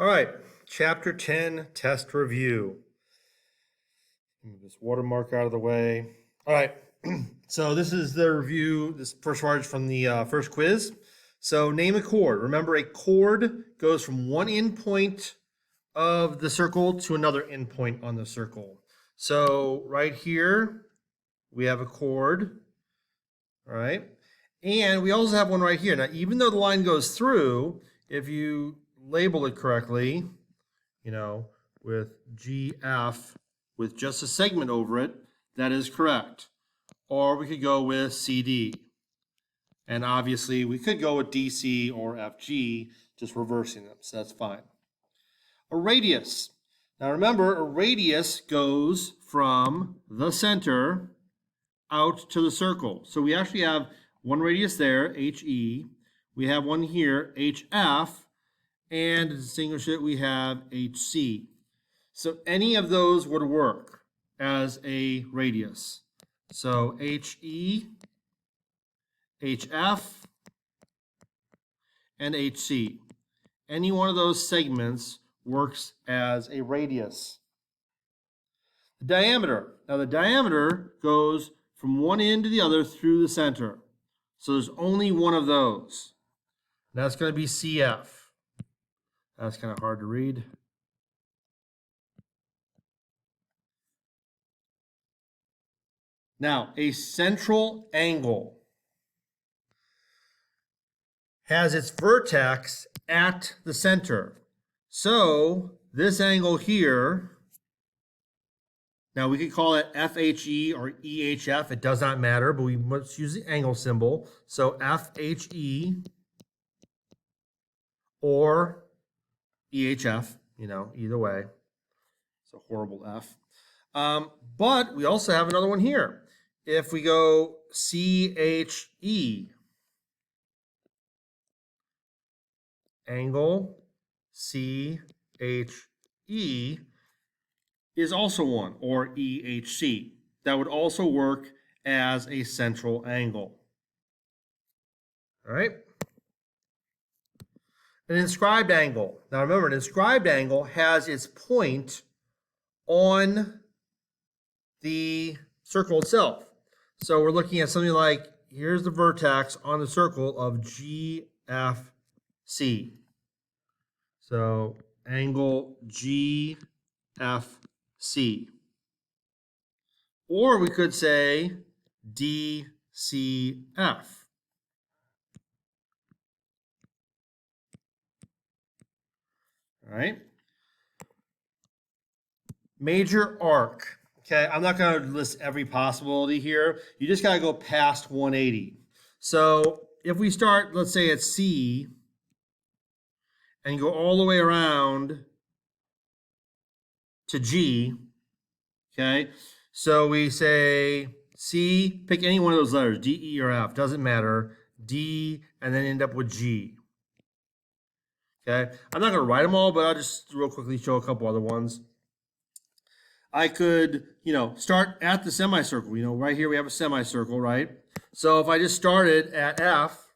All right, Chapter 10, Test Review. Move this watermark out of the way. All right, so this is the review, this first part from the first quiz. So name a chord. Remember, a chord goes from one endpoint of the circle to another endpoint on the circle. So right here, we have a chord, all right? And we also have one right here. Now, even though the line goes through, if you label it correctly, with GF with just a segment over it, that is correct. Or we could go with CD. And obviously, we could go with DC or FG, just reversing them, so that's fine. A radius. Now remember, a radius goes from the center out to the circle. So we actually have one radius there, HE. We have one here, HF. And to distinguish it, we have HC. So any of those would work as a radius. So HE, HF, and HC. Any one of those segments works as a radius. The diameter. Now the diameter goes from one end to the other through the center. So there's only one of those. That's going to be CF. That's kind of hard to read. Now, a central angle has its vertex at the center. So this angle here, now we could call it FHE or EHF. It does not matter, but we must use the angle symbol. So FHE or EHF, either way. It's a horrible F. But we also have another one here. If we go CHE, angle CHE is also one, or EHC. That would also work as a central angle. All right. An inscribed angle. Now remember, an inscribed angle has its point on the circle itself. So we're looking at something like, here's the vertex on the circle of GFC. So angle GFC. Or we could say DCF. All right. Major arc. Okay, I'm not going to list every possibility here. You just got to go past 180. So if we start, let's say at C, and go all the way around to G, okay? So we say C, pick any one of those letters, D, E, or F, doesn't matter. D, and then end up with G. Okay, I'm not going to write them all, but I'll just real quickly show a couple other ones. I could, start at the semicircle. Right here we have a semicircle, right? So if I just started at F,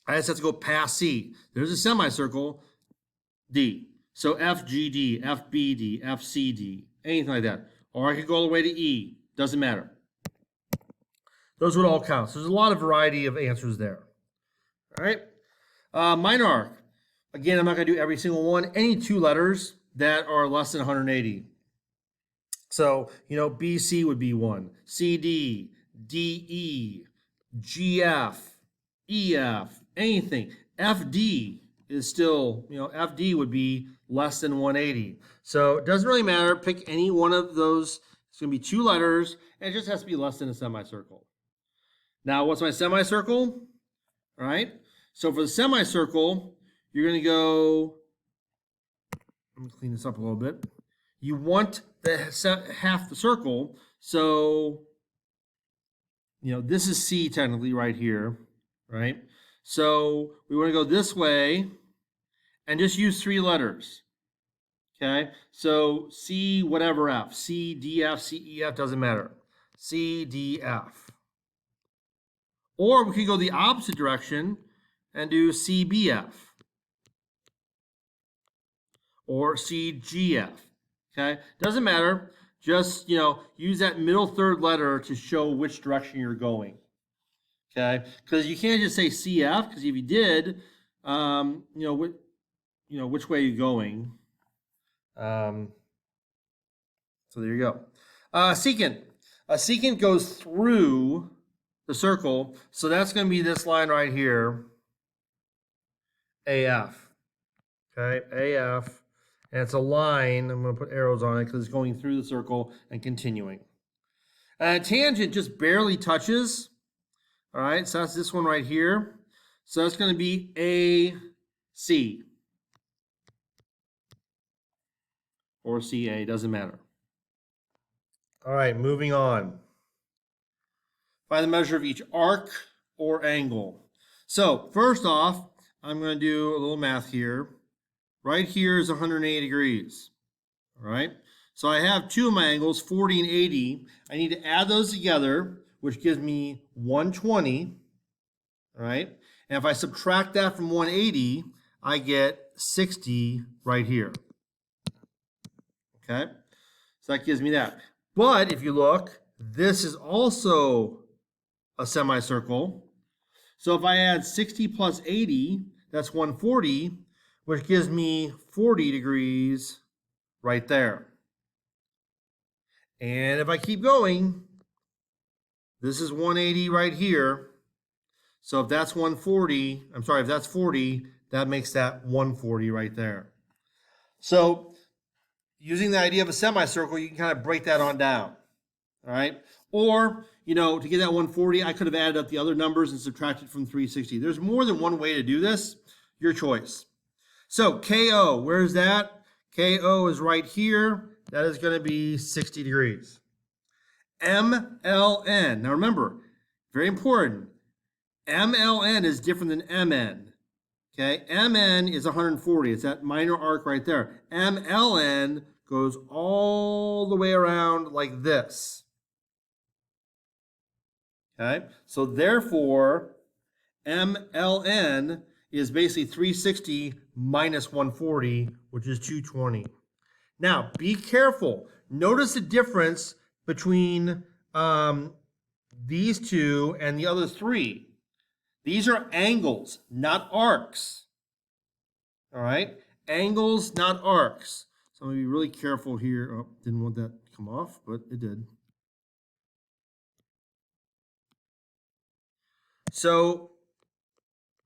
I just have to go past C. There's a semicircle, D. So FGD, FBD, FCD, anything like that. Or I could go all the way to E. Doesn't matter. Those would all count. So there's a lot of variety of answers there. All right. Minor arc. Again, I'm not going to do every single one. Any two letters that are less than 180. So, BC would be one. CD, DE, GF, EF, anything. FD is still, FD would be less than 180. So it doesn't really matter. Pick any one of those. It's going to be two letters, and it just has to be less than a semicircle. Now, what's my semicircle? All right. So for the semicircle, you're going to go, let me clean this up a little bit. You want half the circle. So, this is C technically right here, right? So we want to go this way and just use three letters. Okay. So C, whatever F, C, D, F, C, E, F, doesn't matter. C, D, F. Or we could go the opposite direction and do CBF. or CGF. Okay, doesn't matter. Just, use that middle third letter to show which direction you're going. Okay, because you can't just say CF, because if you did, which way are you going? So there you go. Secant. A secant goes through the circle, so that's going to be this line right here, AF. Okay, AF. And it's a line. I'm going to put arrows on it because it's going through the circle and continuing. And a tangent just barely touches. All right, so that's this one right here. So that's going to be AC. Or CA, doesn't matter. All right, moving on. Find the measure of each arc or angle. So first off, I'm going to do a little math here. Right here is 180 degrees. All right, so I have two of my angles, 40 and 80. I need to add those together, which gives me 120. All right, and if I subtract that from 180, I get 60 right here. Okay, so that gives me that. But if you look, this is also a semicircle. So if I add 60 plus 80, that's 140, which gives me 40 degrees right there. And if I keep going, this is 180 right here. So if that's 140, if that's 40, that makes that 140 right there. So using the idea of a semicircle, you can kind of break that on down. All right. Or, to get that 140, I could have added up the other numbers and subtracted from 360. There's more than one way to do this. Your choice. So KO, where's that? KO is right here. That is going to be 60 degrees. MLN. Now remember, very important. MLN is different than MN. Okay, MN is 140. It's that minor arc right there. MLN goes all the way around like this. Okay, so therefore, MLN is basically 360 minus 140, which is 220. Now, be careful. Notice the difference between these two and the other three. These are angles, not arcs. All right? Angles, not arcs. So I'm going to be really careful here. Oh, didn't want that to come off, but it did. So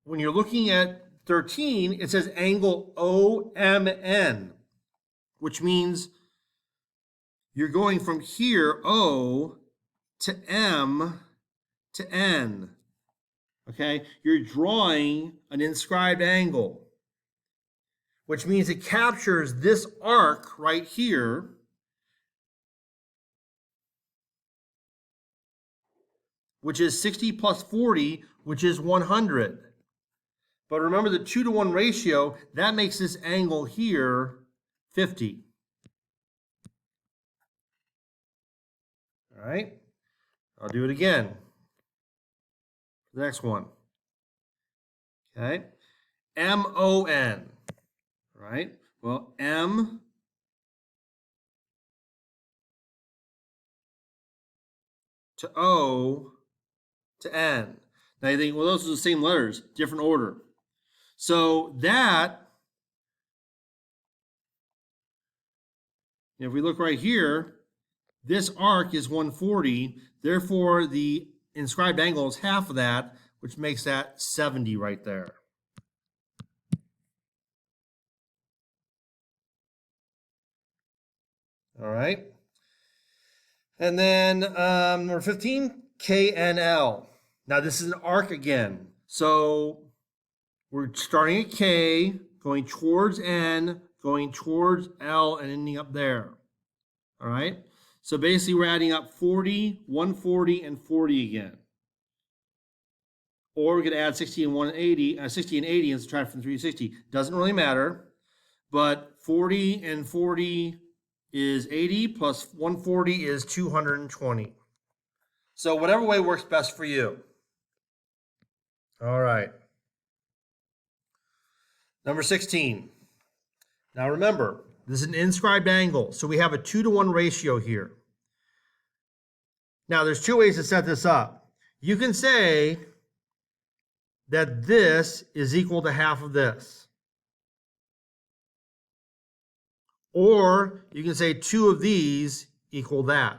when you're looking at 13, it says angle OMN, which means you're going from here, O, to M, to N. Okay? You're drawing an inscribed angle, which means it captures this arc right here, which is 60 plus 40, which is 100. But remember the 2-to-1 ratio, that makes this angle here 50. All right, I'll do it again. The next one. Okay, MON. All right, well, M to O to N. Now you think, well, those are the same letters, different order. So that, if we look right here, this arc is 140. Therefore, the inscribed angle is half of that, which makes that 70 right there. All right. And then number 15, KNL. Now this is an arc again. So we're starting at K, going towards N, going towards L, and ending up there. All right. So basically we're adding up 40, 140, and 40 again. Or we could add 60 and 180, 60 and 80 and subtract from 360. Doesn't really matter. But 40 and 40 is 80 plus 140 is 220. So whatever way works best for you. All right. Number 16. Now remember, this is an inscribed angle, so we have a 2-to-1 ratio here. Now there's two ways to set this up. You can say that this is equal to half of this. Or you can say 2 of these equal that.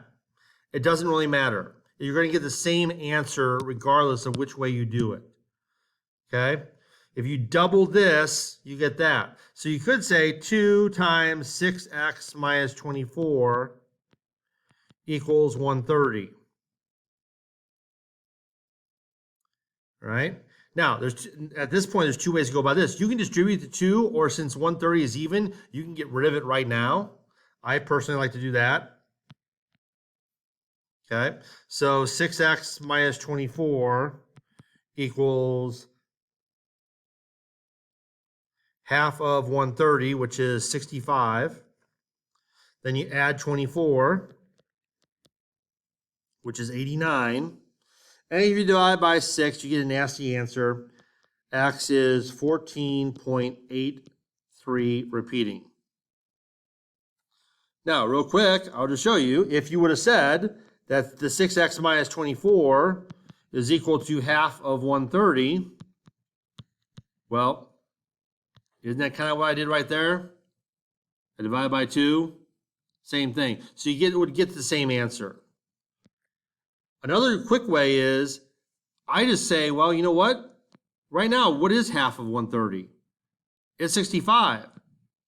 It doesn't really matter. You're going to get the same answer regardless of which way you do it. Okay? If you double this, you get that. So you could say 2 times 6x minus 24 equals 130. Right? Now, at this point, there's two ways to go about this. You can distribute the 2, or since 130 is even, you can get rid of it right now. I personally like to do that. Okay, so 6x minus 24 equals half of 130, which is 65. Then you add 24, which is 89. And if you divide by 6, you get a nasty answer. X is 14.83 repeating. Now, real quick, I'll just show you. If you would have said that the 6x minus 24 is equal to half of 130, well, isn't that kind of what I did right there? I divide by 2, same thing. So you would get the same answer. Another quick way is I just say, well, you know what? Right now, what is half of 130? It's 65.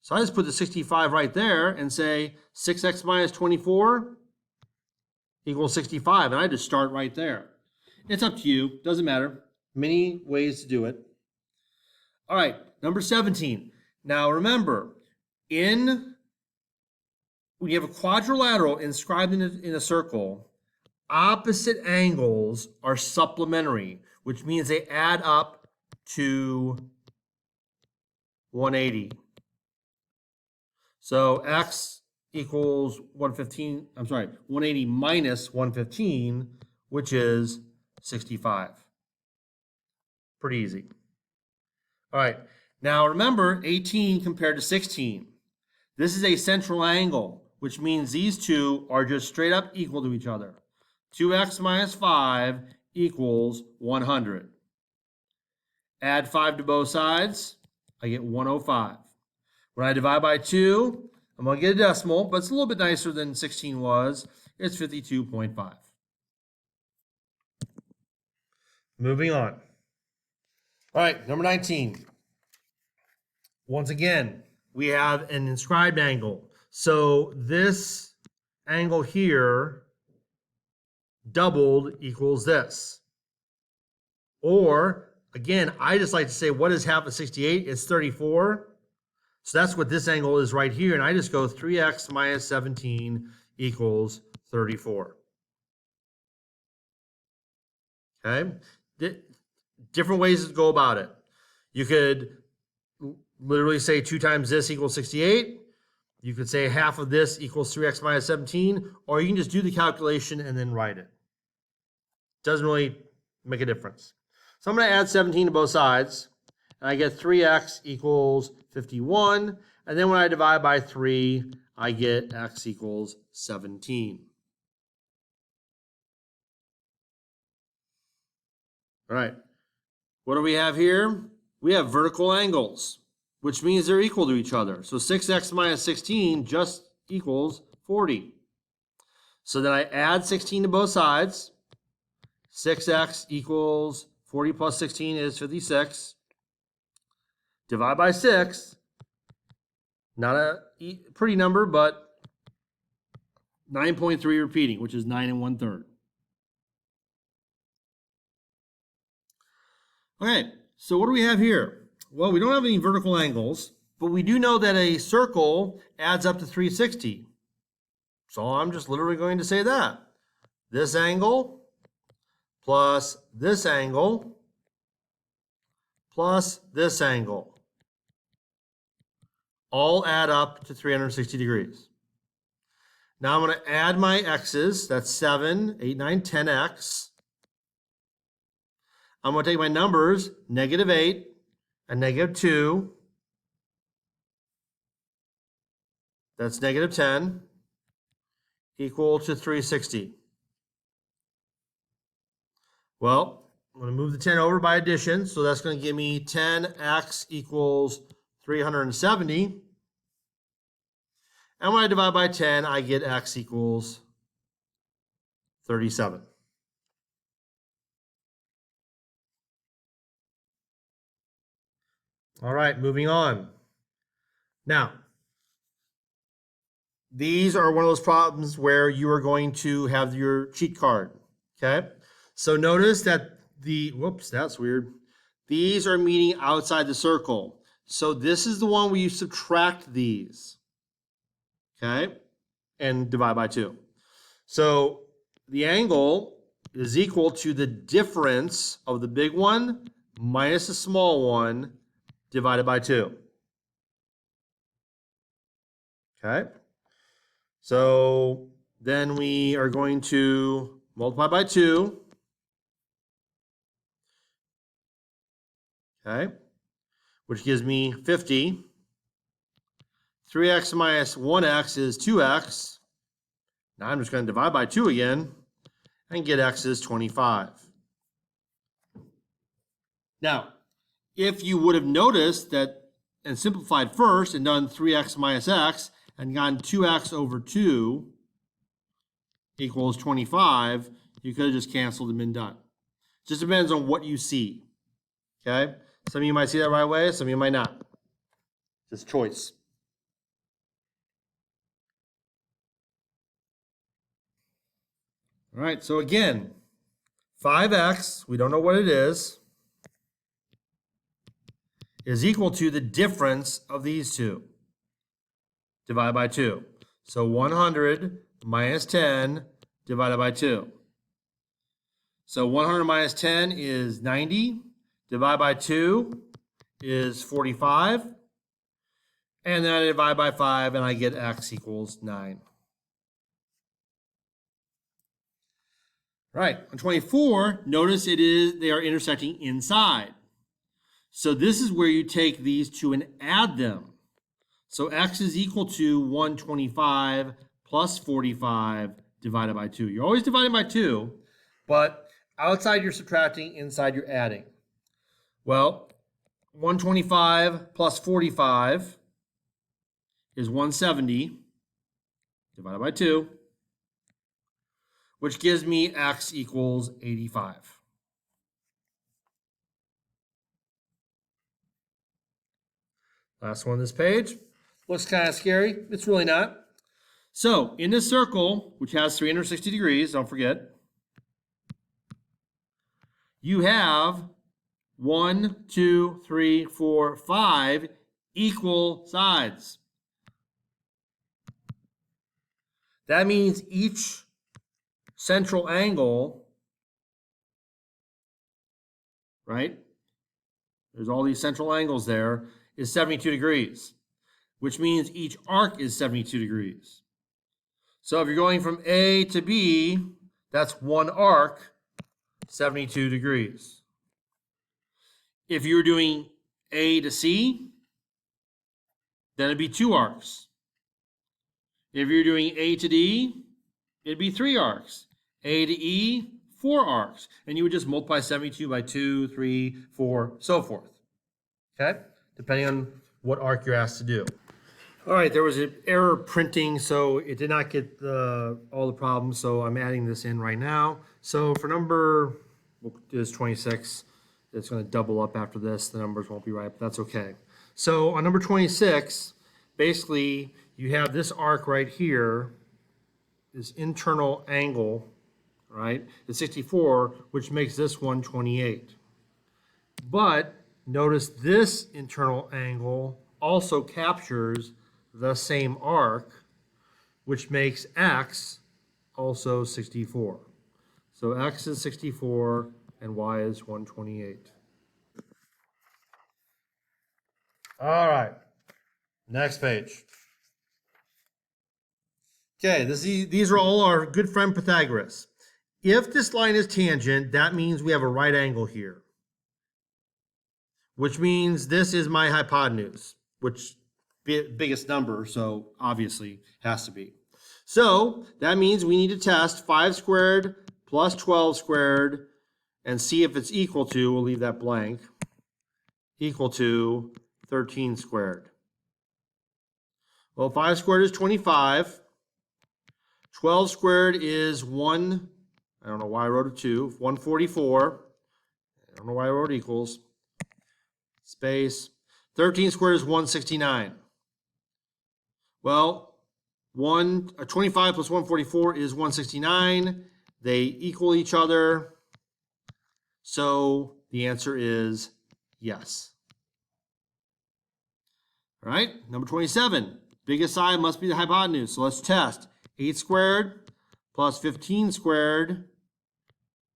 So I just put the 65 right there and say 6x minus 24 equals 65. And I just start right there. It's up to you. Doesn't matter. Many ways to do it. All right, number 17. Now remember, when you have a quadrilateral inscribed in a circle, opposite angles are supplementary, which means they add up to 180. So x equals 180 minus 115, which is 65. Pretty easy. All right, now remember 18 compared to 16. This is a central angle, which means these two are just straight up equal to each other. 2x minus 5 equals 100. Add 5 to both sides, I get 105. When I divide by 2, I'm going to get a decimal, but it's a little bit nicer than 16 was. It's 52.5. Moving on. All right, number 19. Once again, we have an inscribed angle. So this angle here doubled equals this. Or, again, I just like to say, what is half of 68? It's 34. So that's what this angle is right here. And I just go 3x minus 17 equals 34. Okay? Different ways to go about it. You could literally say 2 times this equals 68. You could say half of this equals 3x minus 17. Or you can just do the calculation and then write it. Doesn't really make a difference. So I'm going to add 17 to both sides. And I get 3x equals 51. And then when I divide by 3, I get x equals 17. All right. What do we have here? We have vertical angles, which means they're equal to each other. So 6x minus 16 just equals 40. So then I add 16 to both sides. 6x equals 40 plus 16 is 56. Divide by 6. Not a pretty number, but 9.3 repeating, which is 9 1/3. Okay, so what do we have here? Well, we don't have any vertical angles, but we do know that a circle adds up to 360. So I'm just literally going to say that. This angle plus this angle plus this angle all add up to 360 degrees. Now I'm going to add my x's. That's 7, 8, 9, 10x. I'm going to take my numbers, -8 and -2. that's negative 10, equal to 360. Well, I'm going to move the 10 over by addition, so that's going to give me 10x equals 370. And when I divide by 10, I get x equals 37. All right, moving on. Now, these are one of those problems where you are going to have your cheat card, okay? So notice that whoops, that's weird. These are meeting outside the circle. So this is the one where you subtract these, okay? And divide by 2. So the angle is equal to the difference of the big one minus the small one divided by 2. Okay? So then we are going to multiply by 2. Okay? Which gives me 50. 3x minus 1x is 2x. Now I'm just going to divide by 2 again and get x is 25. Now, if you would have noticed that and simplified first and done 3x minus x and gone 2x over 2 equals 25, you could have just canceled them and done. Just depends on what you see. Okay? Some of you might see that right away, some of you might not. Just choice. All right, so again, 5x, we don't know what it is equal to the difference of these two. Divided by 2. So 100 minus 10 divided by 2. So 100 minus 10 is 90. Divided by 2 is 45. And then I divide by 5 and I get x equals 9. Right, on 24, notice they are intersecting inside. So this is where you take these two and add them. So x is equal to 125 plus 45 divided by 2. You're always dividing by 2, but outside you're subtracting, inside you're adding. Well, 125 plus 45 is 170 divided by 2, which gives me x equals 85. Last one on this page. Looks kind of scary. It's really not. So in this circle, which has 360 degrees, don't forget, you have 1, 2, 3, 4, 5 equal sides. That means each central angle, right? There's all these central angles there, is 72 degrees, which means each arc is 72 degrees. So if you're going from A to B, that's one arc, 72 degrees. If you're doing A to C, then it'd be 2 arcs. If you're doing A to D, it'd be 3 arcs. A to E, 4 arcs. And you would just multiply 72 by 2, 3, 4, so forth. Okay? Depending on what arc you're asked to do. All right, there was an error printing, so it did not get all the problems, so I'm adding this in right now. So for number, we'll do this 26, it's going to double up after this. The numbers won't be right, but that's okay. So on number 26, basically, you have this arc right here, this internal angle, right, is 64, which makes this one 28. But notice this internal angle also captures the same arc, which makes x also 64. So x is 64 and y is 128. All right, next page. Okay, these are all our good friend Pythagoras. If this line is tangent, that means we have a right angle here, which means this is my hypotenuse, which biggest number, so obviously has to be. So that means we need to test 5 squared plus 12 squared and see if it's equal to, we'll leave that blank, equal to 13 squared. Well, 5 squared is 25. 12 squared is 1, I don't know why I wrote a 2, 144. I don't know why I wrote equals. Space. 13 squared is 169. Well, 25 plus 144 is 169. They equal each other. So the answer is yes. All right, number 27. Biggest side must be the hypotenuse. So let's test. 8 squared plus 15 squared.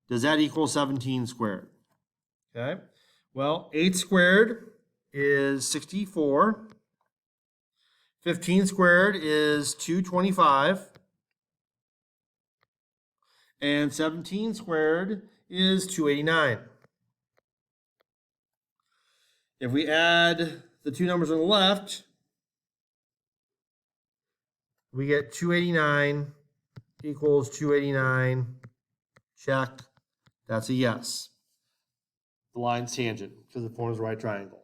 Does that equal 17 squared? Okay. Well, 8 squared is 64. 15 squared is 225. And 17 squared is 289. If we add the two numbers on the left, we get 289 equals 289. Check. That's a yes. The line's tangent because it forms a right triangle.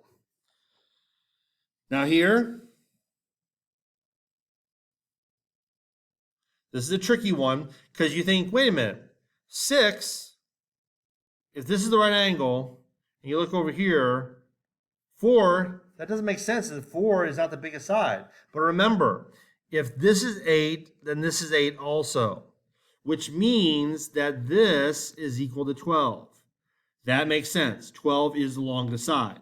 Now here, this is a tricky one because you think, wait a minute, 6, if this is the right angle, and you look over here, 4, that doesn't make sense. 4 is not the biggest side. But remember, if this is 8, then this is 8 also, which means that this is equal to 12. That makes sense. 12 is the longest side.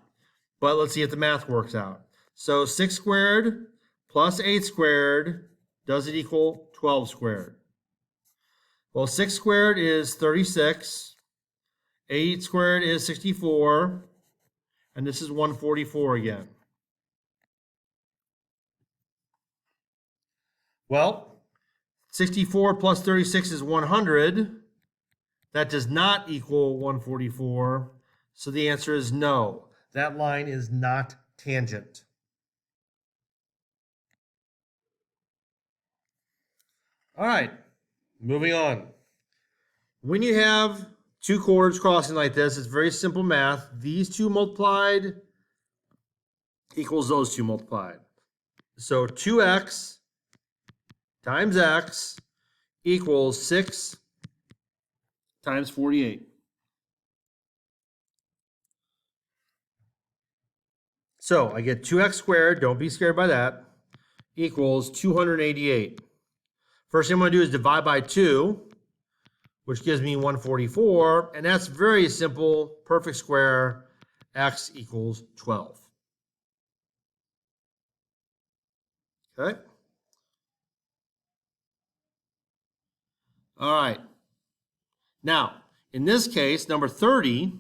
But let's see if the math works out. So 6 squared plus 8 squared, does it equal 12 squared? Well, 6 squared is 36. 8 squared is 64. And this is 144 again. Well, 64 plus 36 is 100. That does not equal 144. So the answer is no. That line is not tangent. All right, moving on. When you have two chords crossing like this, it's very simple math. These two multiplied equals those two multiplied. So 2x times x equals 6 times 48. So I get 2x squared, don't be scared by that, equals 288. First thing I'm going to do is divide by 2, which gives me 144, and that's very simple, perfect square, x equals 12. Okay? All right. Now, in this case, number 30,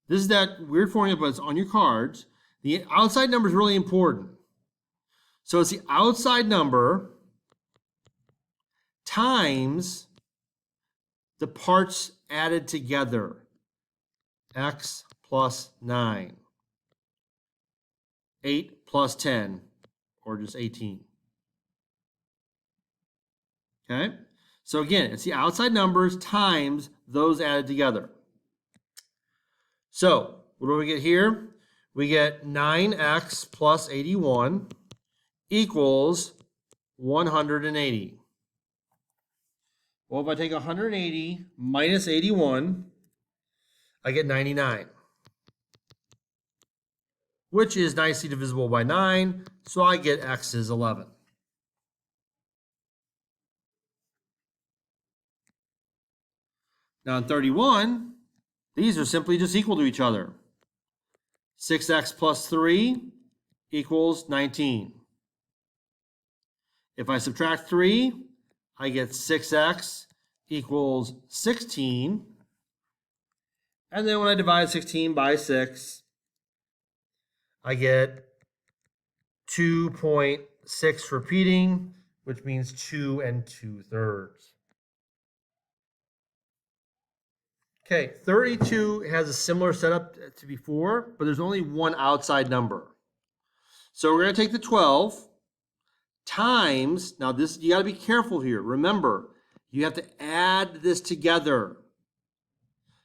this is that weird formula, but it's on your cards. The outside number is really important. So it's the outside number times the parts added together, x plus 9, 8 plus 10, or just 18. Okay? So again, it's the outside numbers times those added together. So what do we get here? We get 9x plus 81 equals 180. Well, if I take 180 minus 81, I get 99, which is nicely divisible by 9, so I get x is 11. Now in 31, these are simply just equal to each other. 6x plus 3 equals 19. If I subtract 3, I get 6x equals 16. And then when I divide 16 by 6, I get 2.6 repeating, which means 2 2/3. Okay, 32 has a similar setup to before, but there's only one outside number. So we're going to take the 12 times, now this, you got to be careful here. Remember, you have to add this together.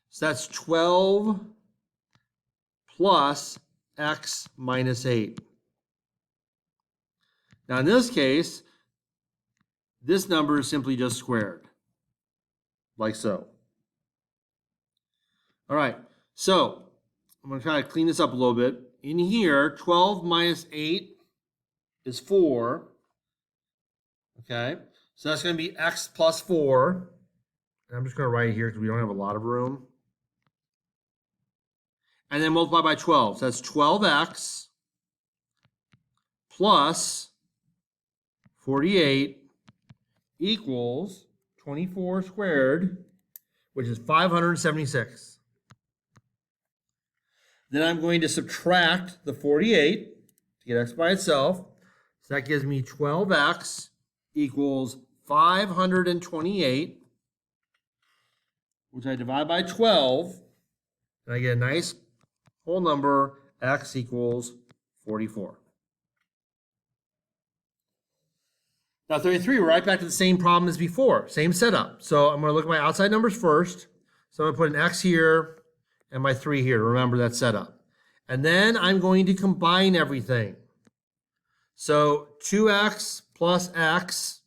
So that's 12 plus x minus 8. Now in this case, this number is simply just squared, like so. All right, so I'm going to try to clean this up a little bit. In here, 12 minus 8 is 4. Okay, so that's going to be x plus 4. And I'm just going to write it here because we don't have a lot of room. And then multiply by 12. So that's 12x plus 48 equals 24 squared, which is 576. Then I'm going to subtract the 48 to get x by itself. So that gives me 12x equals 528, which I divide by 12, and I get a nice whole number, x equals 44. Now 33, we're right back to the same problem as before, same setup. So I'm going to look at my outside numbers first. So I'm going to put an x here and my 3 here to remember that setup. And then I'm going to combine everything. So 2x plus x,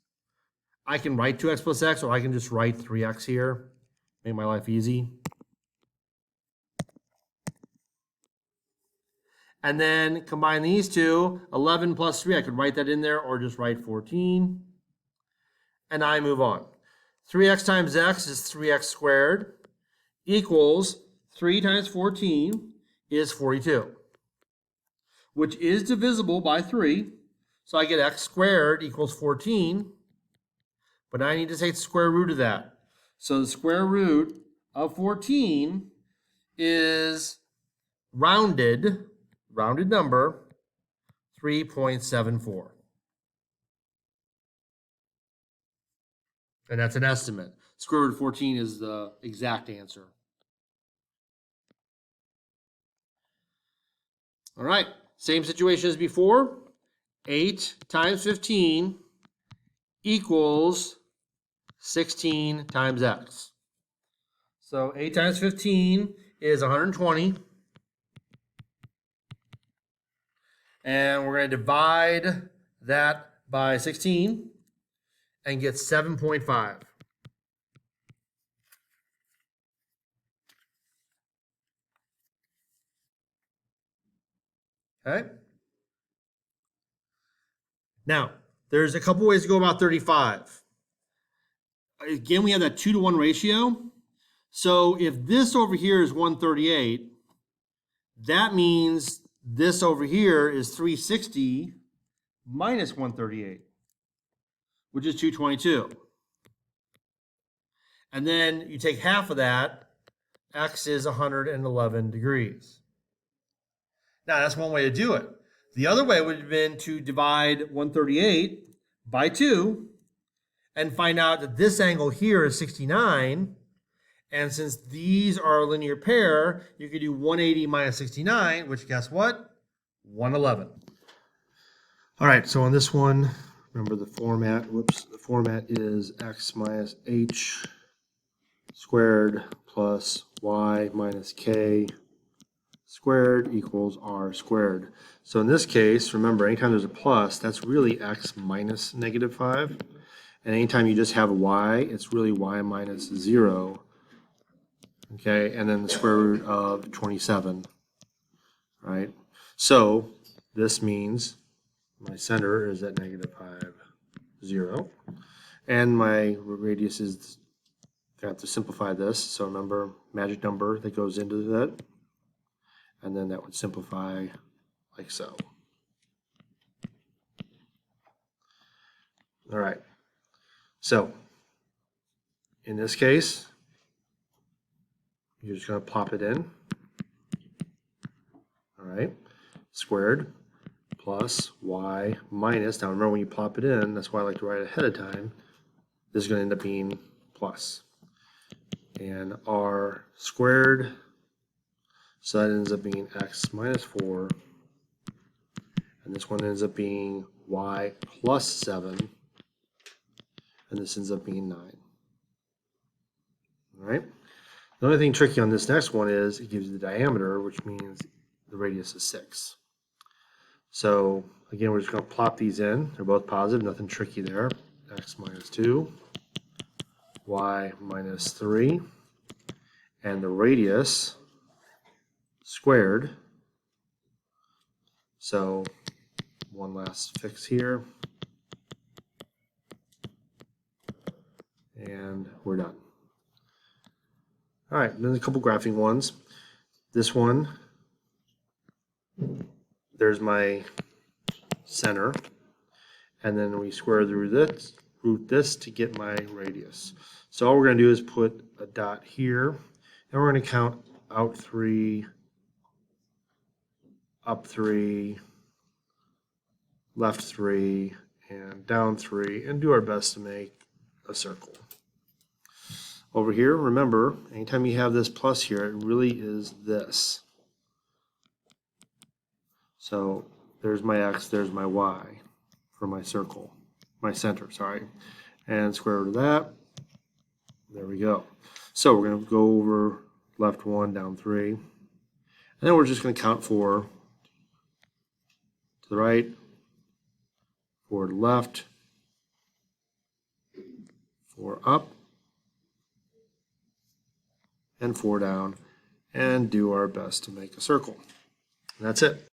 I can write 2x plus x, or I can just write 3x here, make my life easy. And then combine these two, 11 plus 3, I could write that in there or just write 14. And I move on. 3x times x is 3x squared equals 3 times 14 is 42, which is divisible by 3. So I get x squared equals 14, but I need to take the square root of that. So the square root of 14 is rounded number, 3.74. And that's an estimate. Square root of 14 is the exact answer. All right, same situation as before. 8 times 15 equals 16 times x. So 8 times 15 is 120. And we're going to divide that by 16 and get 7.5. Okay? Now, there's a couple ways to go about 35. Again, we have that 2-to-1 ratio. So if this over here is 138, that means this over here is 360 minus 138, which is 222. And then you take half of that, x is 111 degrees. Now, that's one way to do it. The other way would have been to divide 138 by 2 and find out that this angle here is 69. And since these are a linear pair, you could do 180 minus 69, which guess what? 111. All right, so on this one, remember the format, the format is x minus h squared plus y minus k squared equals r squared. So in this case, remember, anytime there's a plus, that's really x minus -5. And anytime you just have a y, it's really y minus 0. Okay, and then the square root of 27, right? So this means my center is at -5, 0. And my radius is, I have to simplify this. So remember, magic number that goes into that. And then that would simplify like so. All right. So in this case, you're just going to plop it in. All right. Squared plus y minus. Now remember, when you plop it in, that's why I like to write it ahead of time. This is going to end up being plus. And r squared. So that ends up being x minus 4. And And this one ends up being y plus 7. And this ends up being 9. All right. The only thing tricky on this next one is it gives you the diameter, which means the radius is 6. So again, we're just going to plop these in. They're both positive, nothing tricky there. X minus 2, y minus 3, and the radius squared. So one last fix here. And we're done. All right, then a couple graphing ones. This one, there's my center, and then we square through this, root this to get my radius. So all we're going to do is put a dot here, and we're going to count out 3, up 3, left 3, and down 3, and do our best to make a circle. Over here, remember, anytime you have this plus here, it really is this. So there's my x, there's my y for my circle, my center, sorry. And square root of that, there we go. So we're going to go over left 1, down 3. And then we're just going to count 4 to the right, 4 to the left, 4 up, and 4 down, and do our best to make a circle. And that's it.